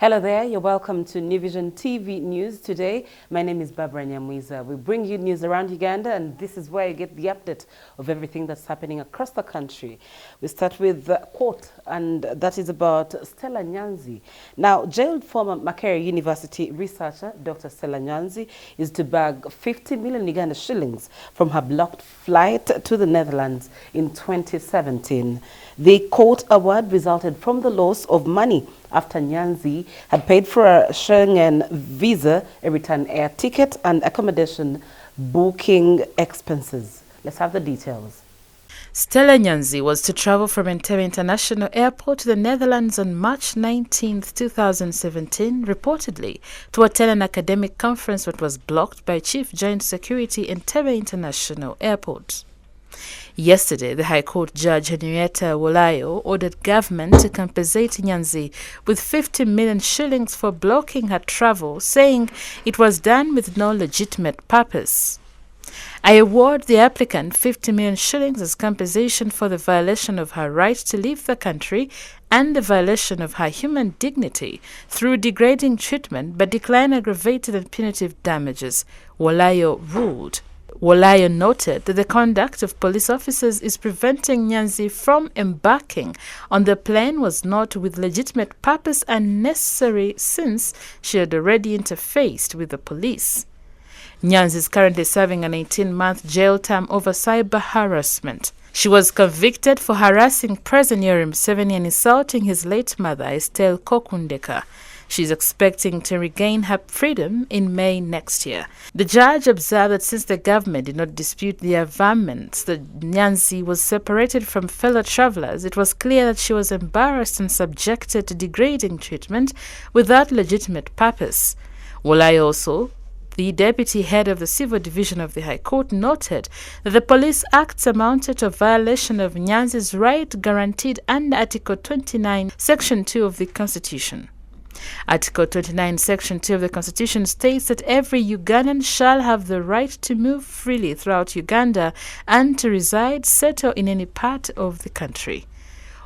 Hello there, you're welcome to New Vision TV News today. My name is Barbara Nyamwiza. We bring you news around Uganda, and this is where you get the update of everything that's happening across the country. We start with the court, and that is about Stella Nyanzi. Now, jailed former Makerere University researcher Dr. Stella Nyanzi is to bag 50 million Uganda shillings from her blocked flight to the Netherlands in 2017. The court award resulted from the loss of money after Nyanzi had paid for a Schengen visa, a return air ticket, and accommodation booking expenses. Let's have the details. Stella Nyanzi was to travel from Entebbe International Airport to the Netherlands on March 19, 2017, reportedly to attend an academic conference that was blocked by Chief Joint Security Entebbe International Airport. Yesterday, the High Court Judge Henrietta Wolayo ordered government to compensate Nyanzi with 50 million shillings for blocking her travel, saying it was done with no legitimate purpose. I award the applicant 50 million shillings as compensation for the violation of her right to leave the country and the violation of her human dignity through degrading treatment, but decline aggravated and punitive damages, Wolayo ruled. Wolayo noted that the conduct of police officers is preventing Nyanzi from embarking on the plane was not with legitimate purpose and necessary since she had already interfaced with the police. Nyanzi is currently serving an 18-month jail term over cyber harassment. She was convicted for harassing President Yoweri Museveni and insulting his late mother, Estelle Kokundeka. She is expecting to regain her freedom in May next year. The judge observed that since the government did not dispute the averments that Nyanzi was separated from fellow travelers, it was clear that she was embarrassed and subjected to degrading treatment without legitimate purpose. Wolayo also, the deputy head of the Civil Division of the High Court, noted that the police acts amounted to a violation of Nyanzi's right guaranteed under Article 29, Section 2 of the Constitution. Article 29, Section 2 of the Constitution states that every Ugandan shall have the right to move freely throughout Uganda and to reside, settle in any part of the country.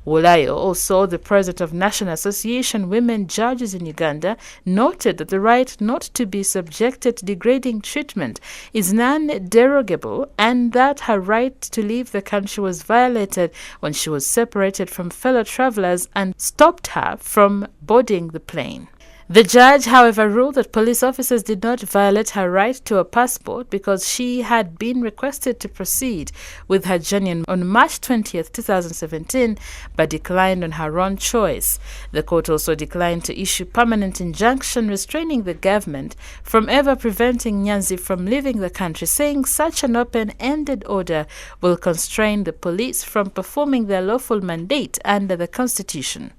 Wolayo, also the president of National Association Women Judges in Uganda, noted that the right not to be subjected to degrading treatment is non-derogable and that her right to leave the country was violated when she was separated from fellow travelers and stopped her from boarding the plane. The judge, however, ruled that police officers did not violate her right to a passport because she had been requested to proceed with her journey on March 20, 2017, but declined on her own choice. The court also declined to issue permanent injunction restraining the government from ever preventing Nyanzi from leaving the country, saying such an open-ended order will constrain the police from performing their lawful mandate under the Constitution.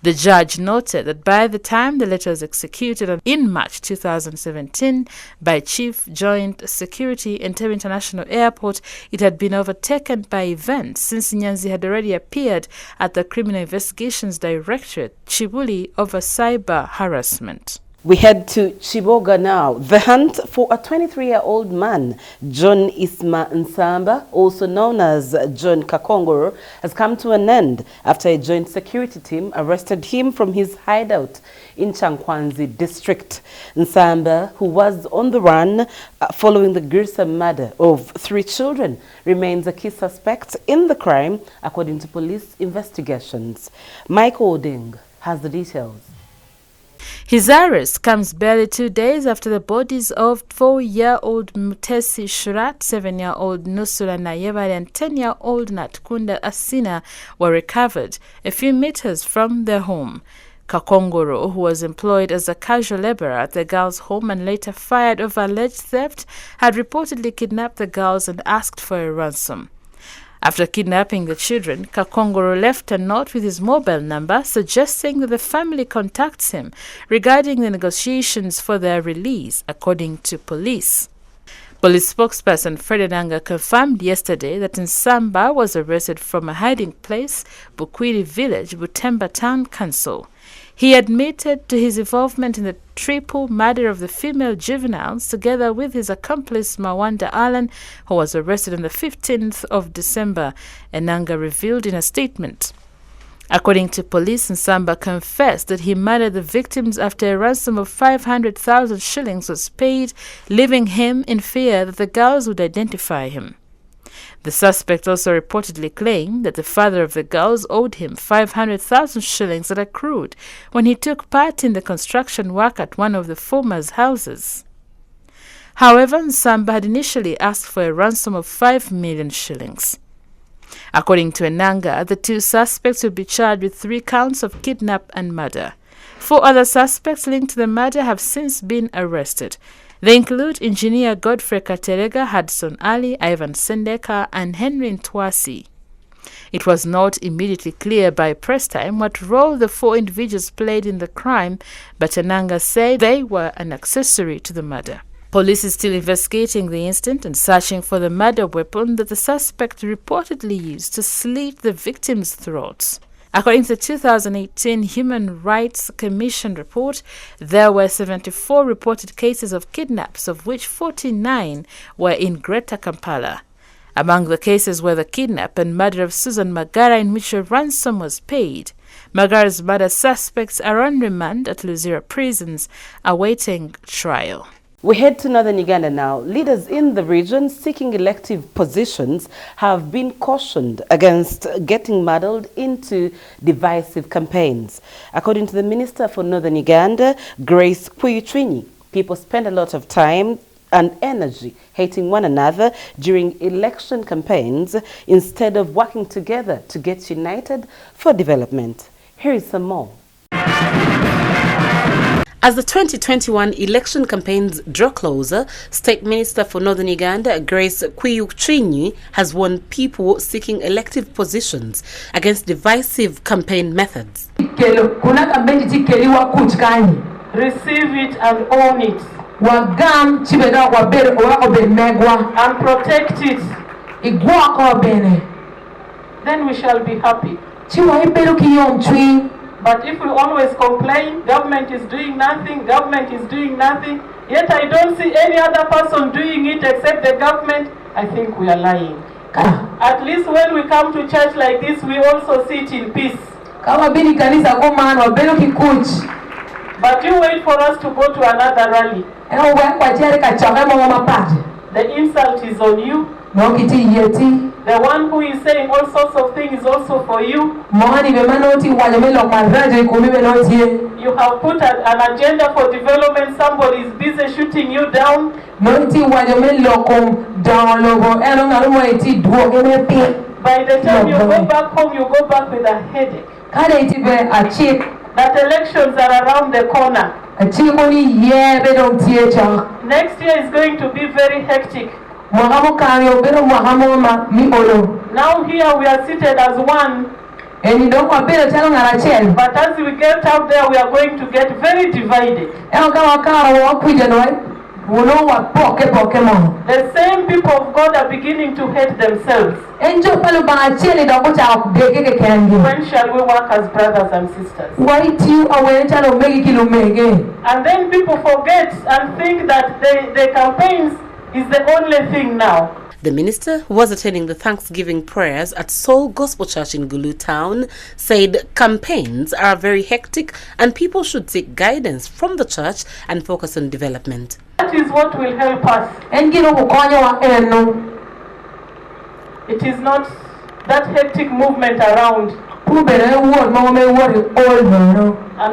The judge noted that by the time the letter was executed in March 2017 by Chief Joint Security Entebbe International Airport, it had been overtaken by events since Nyanzi had already appeared at the Criminal Investigations Directorate, Chibuli, over cyber harassment. We head to Kiboga now. The hunt for a 23-year-old man, John Isma Nsamba, also known as John Kakongoro, has come to an end after a joint security team arrested him from his hideout in Chankwanzi district. Nsamba, who was on the run following the gruesome murder of 3 children, remains a key suspect in the crime, according to police investigations. Michael Oding has the details. His arrest comes barely 2 days after the bodies of 4-year-old Mutesi Shurat, 7-year-old Nusura Nayebale, and 10-year-old Natkunda Asina were recovered a few meters from their home. Kakongoro, who was employed as a casual laborer at the girls' home and later fired over alleged theft, had reportedly kidnapped the girls and asked for a ransom. After kidnapping the children, Kakongoro left a note with his mobile number suggesting that the family contacts him regarding the negotiations for their release, according to police. Police spokesperson Fred Enanga confirmed yesterday that Nsamba was arrested from a hiding place, Bukwiri Village, Butemba Town Council. He admitted to his involvement in the triple murder of the female juveniles together with his accomplice Mawanda Allen, who was arrested on the 15th of December, Enanga revealed in a statement. According to police, Nsamba confessed that he murdered the victims after a ransom of 500,000 shillings was paid, leaving him in fear that the girls would identify him. The suspect also reportedly claimed that the father of the girls owed him 500,000 shillings that accrued when he took part in the construction work at one of the former's houses. However, Nsamba had initially asked for a ransom of 5 million shillings. According to Enanga, the two suspects will be charged with 3 counts of kidnap and murder. 4 other suspects linked to the murder have since been arrested. They include Engineer Godfrey Katerega, Hudson Ali, Ivan Sendeka, and Henry Ntwasi. It was not immediately clear by press time what role the 4 individuals played in the crime, but Enanga said they were an accessory to the murder. Police is still investigating the incident and searching for the murder weapon that the suspect reportedly used to slit the victims' throats. According to the 2018 Human Rights Commission report, there were 74 reported cases of kidnaps, of which 49 were in Greater Kampala. Among the cases were the kidnap and murder of Susan Magara, in which a ransom was paid. Magara's murder suspects are on remand at Luzira prisons, awaiting trial. We head to northern Uganda now. Leaders in the region seeking elective positions have been cautioned against getting muddled into divisive campaigns. According to the Minister for Northern Uganda, Grace Kuyuchwinyi, people spend a lot of time and energy hating one another during election campaigns instead of working together to get united for development. Here is some more. As the 2021 election campaigns draw closer, State Minister for Northern Uganda, Grace Kuyuchwinyi, has warned people seeking elective positions against divisive campaign methods. Receive it and own it. And protect it. Then we shall be happy. But if we always complain, government is doing nothing, yet I don't see any other person doing it except the government, I think we are lying. At least when we come to church like this, we also sit in peace. But you wait for us to go to another rally. The insult is on you. The one who is saying all sorts of things is also for you. You have put an agenda for development, somebody is busy shooting you down. By the time you go back home, you go back with a headache. That elections are around the corner. Next year is going to be very hectic. Now here we are seated as one. But as we get out there, we are going to get very divided. The same people of God are beginning to hate themselves. When shall we work as brothers and sisters? And then people forget and think that the campaigns is the only thing now. The minister, who was attending the Thanksgiving prayers at Soul Gospel Church in Gulu Town, said campaigns are very hectic and people should seek guidance from the church and focus on development. That is what will help us. It is not that hectic movement around. And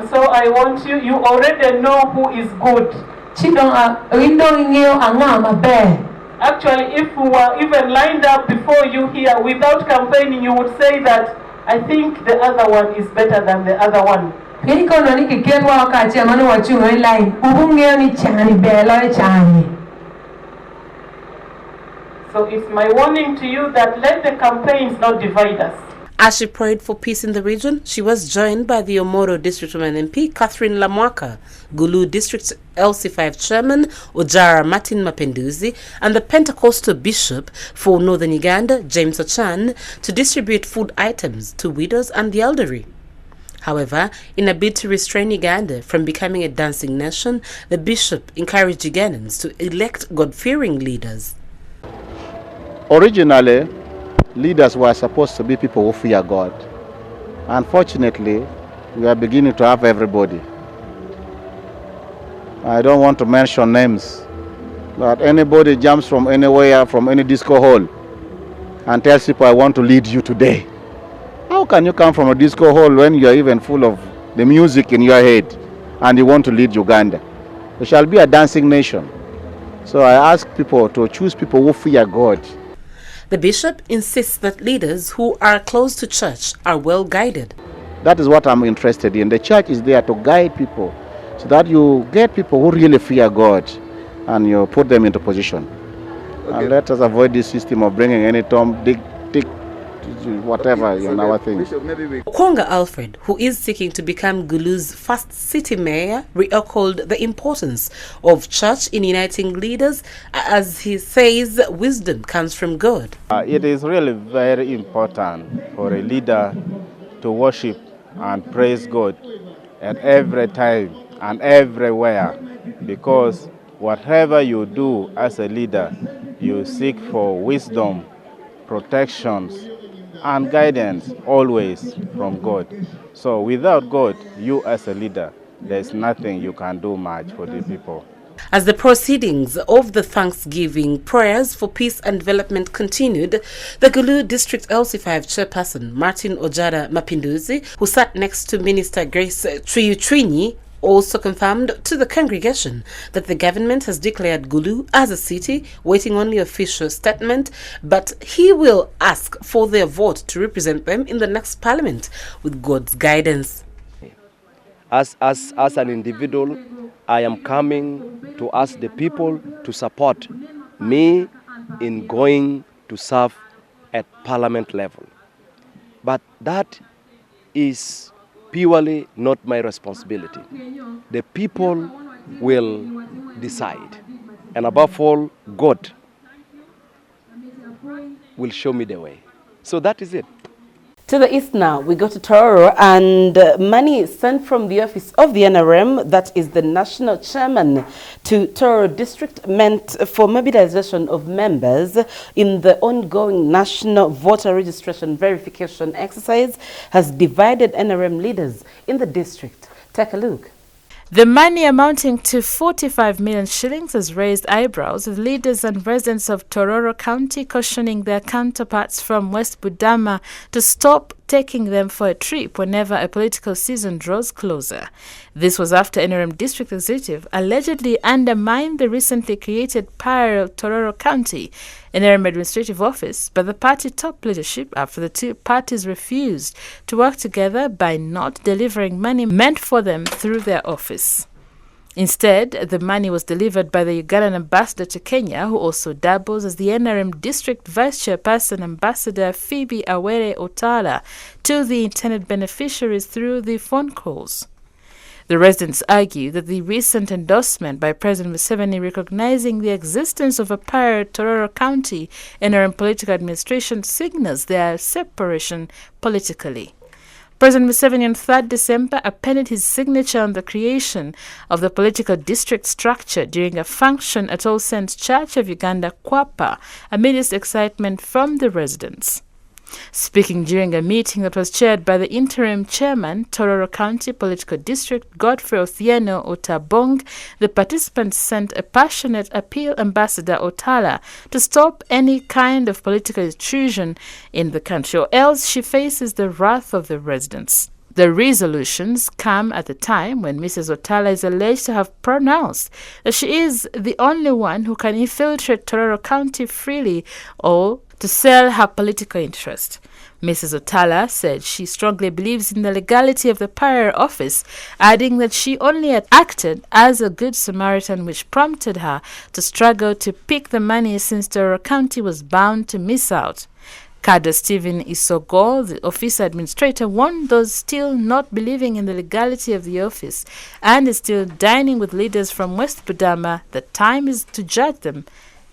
so I want you already know who is good. Actually, if we were even lined up before you here without campaigning, you would say that I think the other one is better than the other one. So it's my warning to you that let the campaigns not divide us. As she prayed for peace in the region, she was joined by the Omoro District Woman MP, Catherine Lamwaka, Gulu District LC5 Chairman, Ojara Martin Mapenduzi, and the Pentecostal Bishop for Northern Uganda, James Ochan, to distribute food items to widows and the elderly. However, in a bid to restrain Uganda from becoming a dancing nation, the bishop encouraged Ugandans to elect God-fearing leaders. Originally, leaders were supposed to be people who fear God. Unfortunately, we are beginning to have everybody. I don't want to mention names, but anybody jumps from anywhere, from any disco hall, and tells people, I want to lead you today. How can you come from a disco hall when you are even full of the music in your head and you want to lead Uganda? We shall be a dancing nation. So I ask people to choose people who fear God. The bishop insists that leaders who are close to church are well guided. That is what I'm interested in. The church is there to guide people so that you get people who really fear God and you put them into position. Okay. And let us avoid this system of bringing any Tom, Dick, whatever in our things. Okwonga Alfred, who is seeking to become Gulu's first city mayor, recalled the importance of church in uniting leaders, as he says wisdom comes from God. It is really very important for a leader to worship and praise God at every time and everywhere, because whatever you do as a leader, you seek for wisdom, protections, and guidance always from God. So without God, you as a leader, there's nothing you can do much for the people. As the proceedings of the Thanksgiving prayers for peace and development continued, the Gulu District LC5 chairperson Martin Ojara Mapinduzi, who sat next to Minister Grace Triyutwinyi, also confirmed to the congregation that the government has declared Gulu as a city, waiting only official statement, but he will ask for their vote to represent them in the next parliament with God's guidance. As an individual, I am coming to ask the people to support me in going to serve at parliament level. But that is purely not my responsibility. The people will decide. And above all, God will show me the way. So that is it. To the east now, we go to Tororo, and money sent from the office of the NRM, that is the national chairman, to Tororo district meant for mobilization of members in the ongoing national voter registration verification exercise has divided NRM leaders in the district. Take a look. The money amounting to 45 million shillings has raised eyebrows, with leaders and residents of Tororo County cautioning their counterparts from West Budama to stop taking them for a trip whenever a political season draws closer. This was after NRM District Executive allegedly undermined the recently created parallel Tororo County NRM Administrative Office by the party top leadership after the two parties refused to work together by not delivering money meant for them through their office. Instead, the money was delivered by the Ugandan ambassador to Kenya, who also doubles as the NRM District Vice Chairperson, Ambassador Phoebe Awere Otala, to the intended beneficiaries through the phone calls. The residents argue that the recent endorsement by President Museveni recognizing the existence of a pirate Tororo County NRM political administration signals their separation politically. President Museveni on 3rd December appended his signature on the creation of the political district structure during a function at All Saints Church of Uganda, Kwapa, amidst excitement from the residents. Speaking during a meeting that was chaired by the interim chairman, Tororo County Political District, Godfrey Othieno Otabong, the participants sent a passionate appeal Ambassador Otala to stop any kind of political intrusion in the country, or else she faces the wrath of the residents. The resolutions come at a time when Mrs. Otala is alleged to have pronounced that she is the only one who can infiltrate Tororo County freely or to sell her political interest. Mrs. Otala said she strongly believes in the legality of the prior office, adding that she only had acted as a good Samaritan, which prompted her to struggle to pick the money since Tororo County was bound to miss out. Cadre Stephen Isogo, the office administrator, warned those still not believing in the legality of the office and is still dining with leaders from West Budama that time is to judge them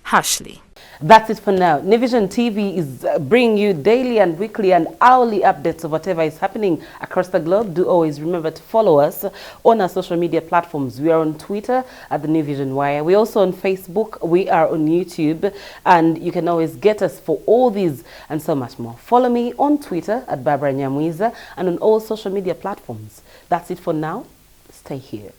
harshly. That's it for now. Nivision TV is bringing you daily and weekly and hourly updates of whatever is happening across the globe. Do always remember to follow us on our social media platforms. We are on Twitter at the Nivision Wire. We're also on Facebook. We are on YouTube. And you can always get us for all these and so much more. Follow me on Twitter at Barbara Nyamwiza and on all social media platforms. That's it for now. Stay here.